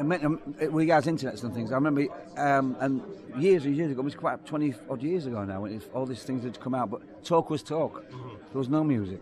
With regards to internet and things, I remember, and years and years ago, it was quite 20 odd years ago now, when all these things had come out, but talk was talk. There was no music.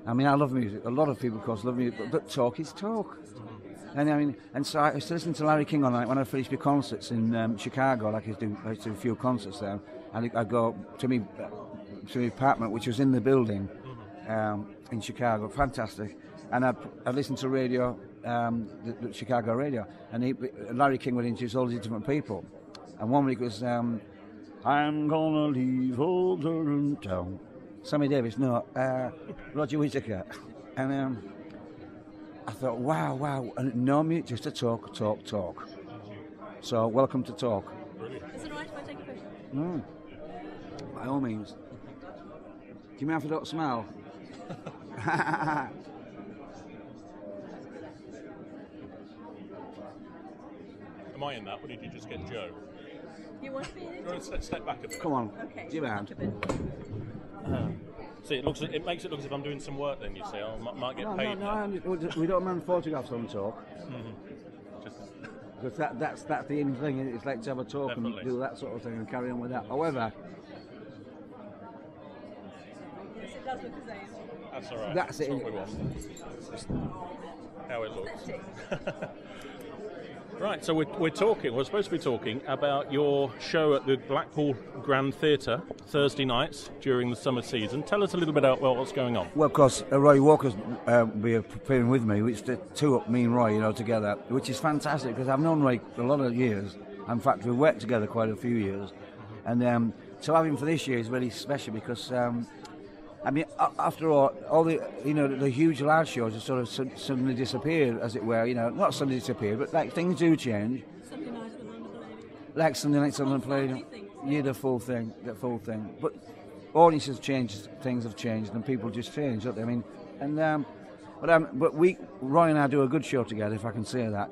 I mean, I love music. A lot of people, of course, love music, but talk is talk. And I mean, and so I used to listen to Larry King all night when I finished my concerts in Chicago. I used to do a few concerts there, and I'd go to my apartment, which was in the building in Chicago. Fantastic. And I'd listen to radio, the Chicago radio, and Larry King would introduce all these different people. And one week was, I'm gonna leave old town. Sammy Davis, no, Roger Whittaker. And I thought, wow, and no music, just a talk. So, welcome to Talk. Is it right if I take a picture? By all means. Do you mean if I don't smile? Am I in that, or did you just get Joe? You want to be in it? Do you want to step back a bit? Come on. Okay. Give a hand. See, it makes it look as if I'm doing some work. Then you see, I might get paid. No, we don't mind photographs on Talk. Because that's the in thing. It's like to have a talk Definitely. And do that sort of thing and carry on with that. However, Yes, it does look the same. That's all right. That's it. what we want. How it looks. Right, so we're supposed to be talking about your show at the Blackpool Grand Theatre Thursday nights during the summer season. Tell us a little bit about what's going on. well, of course, Roy Walker's be appearing with me, which the two up, me and Roy, together, which is fantastic because I've known Roy a lot of years. In fact, we've worked together quite a few years, and to have him for this year is really special because. I mean, after all the the huge large shows have sort of suddenly disappeared, as it were. Not suddenly disappeared, but like things do change. Sunday night at the London Palladium. Like Sunday nights on the Palladium. Yeah, the full thing. But audiences changed, things have changed, and people just change, don't they? I mean, but Roy and I do a good show together, if I can say that.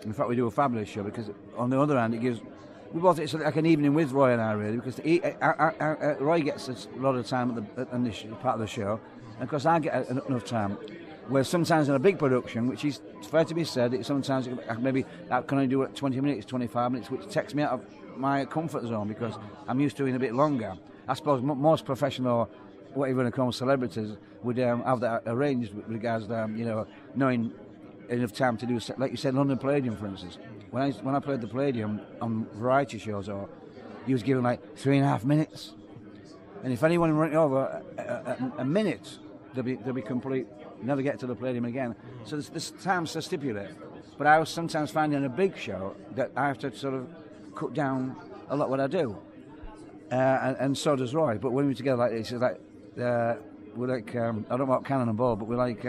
In fact, we do a fabulous show because on the other hand, it's like an evening with Roy and I, really, because Roy gets a lot of time at this part of the show, and of course I get enough time. Where sometimes in a big production, which is fair to be said, sometimes maybe that can only do it 20 minutes, 25 minutes, which takes me out of my comfort zone because I'm used to doing a bit longer. I suppose most professional, what you want to call celebrities, would have that arranged with regards to knowing enough time to do, like you said, London Palladium, for instance. When I played the Palladium on variety shows, he was given like 3.5 minutes, and if anyone went over a minute, they'll be complete. Never get to the Palladium again. So there's times to stipulate. But I was sometimes finding a big show that I have to sort of cut down a lot what I do, and so does Roy. But when we're together like this, it's like we're like I don't know about cannon and ball, but we're like.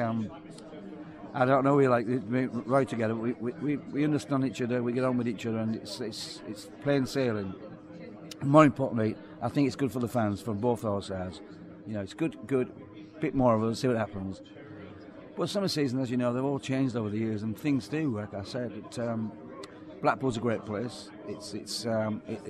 I don't know. We like right together. We understand each other. We get on with each other, and it's plain sailing. And more importantly, I think it's good for the fans from both those sides. It's good. Bit more of us. See what happens. But summer season, as you know, they've all changed over the years, and things do. Like I said, Blackpool's a great place. It's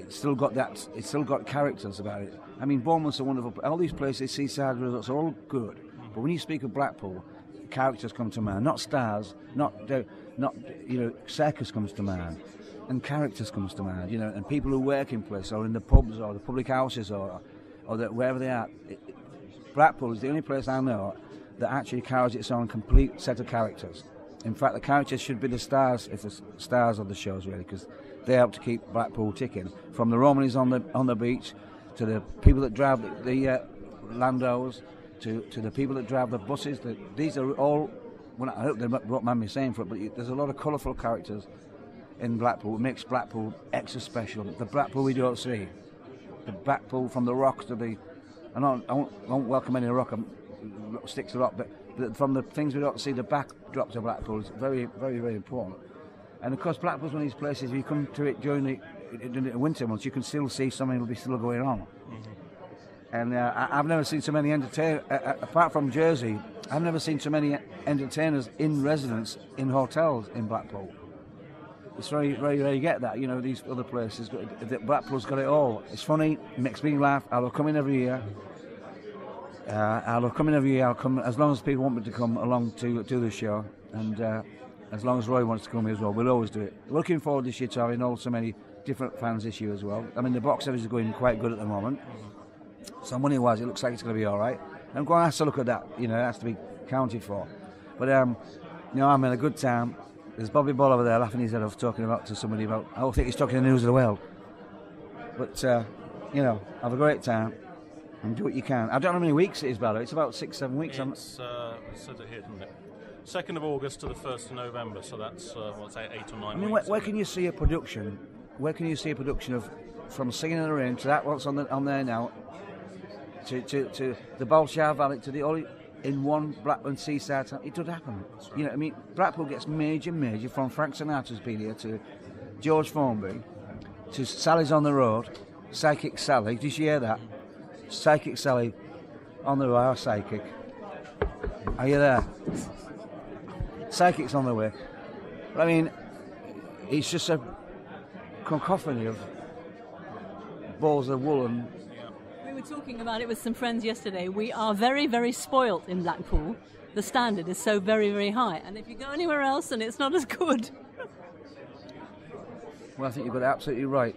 still got that. It's still got characters about it. I mean, Bournemouth's a wonderful. All these places, seaside resorts, are all good. But when you speak of Blackpool, characters come to mind, not stars, not circus comes to mind, and characters comes to mind, and people who work in places or in the pubs or the public houses or wherever they are. Blackpool is the only place I know that actually carries its own complete set of characters. In fact, the characters should be the stars, if the stars of the shows, really, because they help to keep Blackpool ticking. From the Romanies on the beach to the people that drive the Landos. To the people that drive the buses, these are all. Well, I hope they won't mind me saying for it, but there's a lot of colourful characters in Blackpool. It makes Blackpool extra special. The Blackpool we don't see, the Blackpool from the rocks to the. I won't welcome any rock, sticks of rock, but from the things we don't see, the backdrop to Blackpool is very, very, very important. And of course, Blackpool's one of these places. If you come to it during the winter months, you can still see something will be still going on. Mm-hmm. And I've never seen so many entertainers, apart from Jersey, I've never seen so many entertainers in residence in hotels in Blackpool. It's very, very rare you get that, these other places. Blackpool's got it all. It's funny, it makes me laugh. I love coming every year. I'll come as long as people want me to come along to the show. And As long as Roy wants to come here as well, we'll always do it. We're looking forward this year to having all so many different fans this year as well. I mean, the box office is going quite good at the moment. So money-wise, it looks like it's going to be all right. I'm going to have to look at that. You know, it has to be counted for. But I'm in a good time. There's Bobby Ball over there laughing his head off, talking to somebody about. I don't think he's talking the news of the world. But have a great time and do what you can. I don't know how many weeks it is, by the way. It's about 6-7 weeks. It says it here, doesn't it? 2nd of August to the 1st of November. So that's 8 or 9 I mean, weeks. where can you see a production? Where can you see a production of from Singing in the Rain to that what's on there now? To the Bolshar Valley, to the all in one Blackburn seaside town. It does happen. Right. You know, I mean, Blackpool gets major from Frank Sinatra's been here to George Formby to Sally's on the Road, Psychic Sally. Did you hear that? Psychic Sally on the road. Our psychic. Are you there? Psychic's on the way. But I mean, it's just a cacophony of balls of wool and. We were talking about it with some friends yesterday. We are very, very spoilt in Blackpool. The standard is so very, very high. And if you go anywhere else, then it's not as good. Well, I think you've got it absolutely right.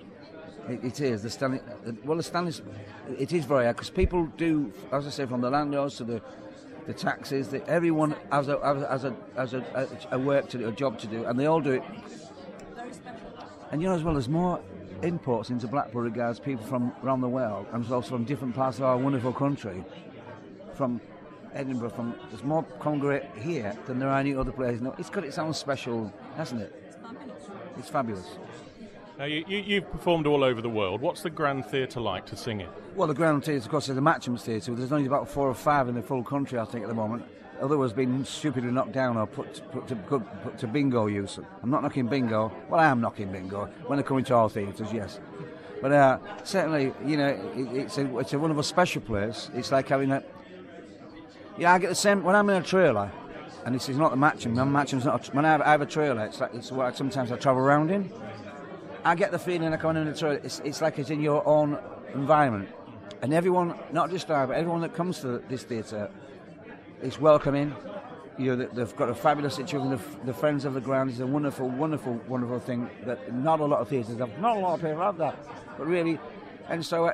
It is. The standard. Well, the standard it is very high because people do, as I say, from the landlords to the taxes. That everyone has a work to do, a job to do, and they all do it. Very special. And as well, there's more imports into Blackpool regards people from around the world and also from different parts of our wonderful country. From Edinburgh, there's more congregate here than there are any other places. No, it's got its own special, hasn't it? It's fabulous. It's fabulous. Now, you've performed all over the world. What's the Grand Theatre like to sing in? Well, the Grand Theatre, of course, is the Matchams Theatre. There's only about 4 or 5 in the full country, I think, at the moment. Others been stupidly knocked down or put to bingo use. I'm not knocking bingo. Well, I am knocking bingo when they come into our theatres, yes. But certainly, it's a wonderful special place. It's like having a. I get the same when I'm in a trailer, and this is not the Matcham. The Matcham's not. When I have a trailer, it's what sometimes I travel around in. I get the feeling like I'm in a trailer. It's like it's in your own environment, and everyone, not just I, but everyone that comes to this theatre. It's welcoming. They've got a fabulous situation. The Friends of the Ground is a wonderful, wonderful, wonderful thing that not a lot of theatres have. Not a lot of people have that, but really. And so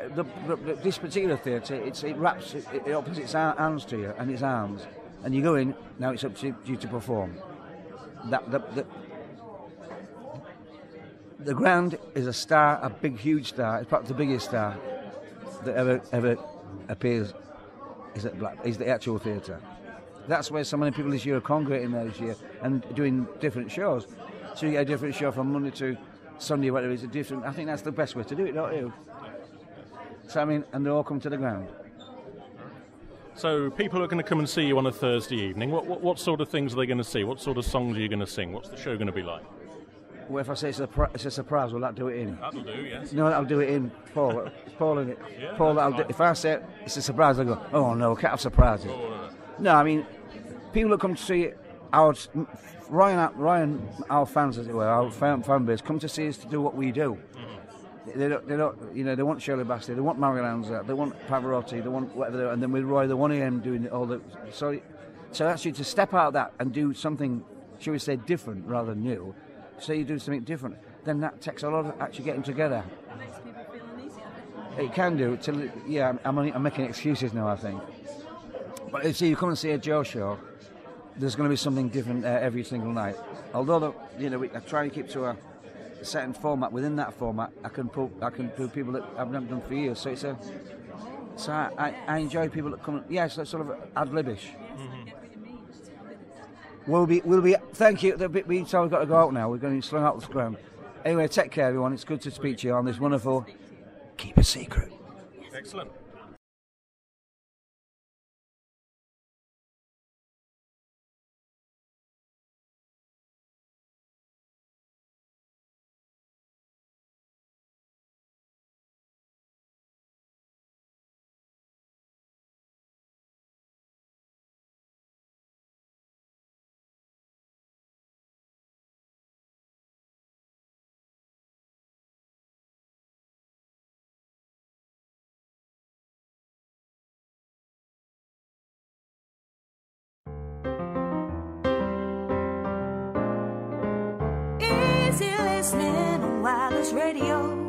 this particular theatre, it opens its hands to you and its arms, and you go in. Now it's up to you to perform. The Ground is a star, a big, huge star. It's perhaps the biggest star that ever appears. Is the actual theatre. That's where so many people this year are congregating there this year and doing different shows. So you get a different show from Monday to Sunday, whatever it is. I think that's the best way to do it, don't you? So I mean, and they all come to the Ground. So people are going to come and see you on a Thursday evening. What sort of things are they going to see? What sort of songs are you going to sing? What's the show going to be like? Well, if I say it's a surprise, will that do it in? That'll do, yes. No, that'll do it in, Paul. It's Paul in it. Yeah, Paul, that'll do. If I say it's a surprise, I'll go, oh no, can't have surprises. No, I mean, people that come to see Ryan, our fans, as it were, our fan base, come to see us to do what we do. Mm-hmm. They don't, they want Shirley Bassey, they want Mario Lanza, they want Pavarotti, they want whatever, and then with Roy, they want him doing all the. So actually, to step out of that and do something, shall we say, different rather than new. So you do something different, then that takes a lot of actually getting together. It makes people feel uneasy, I think. It can do. I'm making excuses now, I think. But if you come and see a Joe show, there's going to be something different every single night. Although I try and keep to a certain format. Within that format, I can do people that I've never done for years. So I enjoy people that come. Yeah, it's sort of ad-libish. Mm-hmm. We'll be. Thank you. We've got to go out now. We're going to slung out the Ground. Anyway, take care, everyone. It's good to speak to you on this wonderful. Keep a secret. Excellent. listening on wireless radio.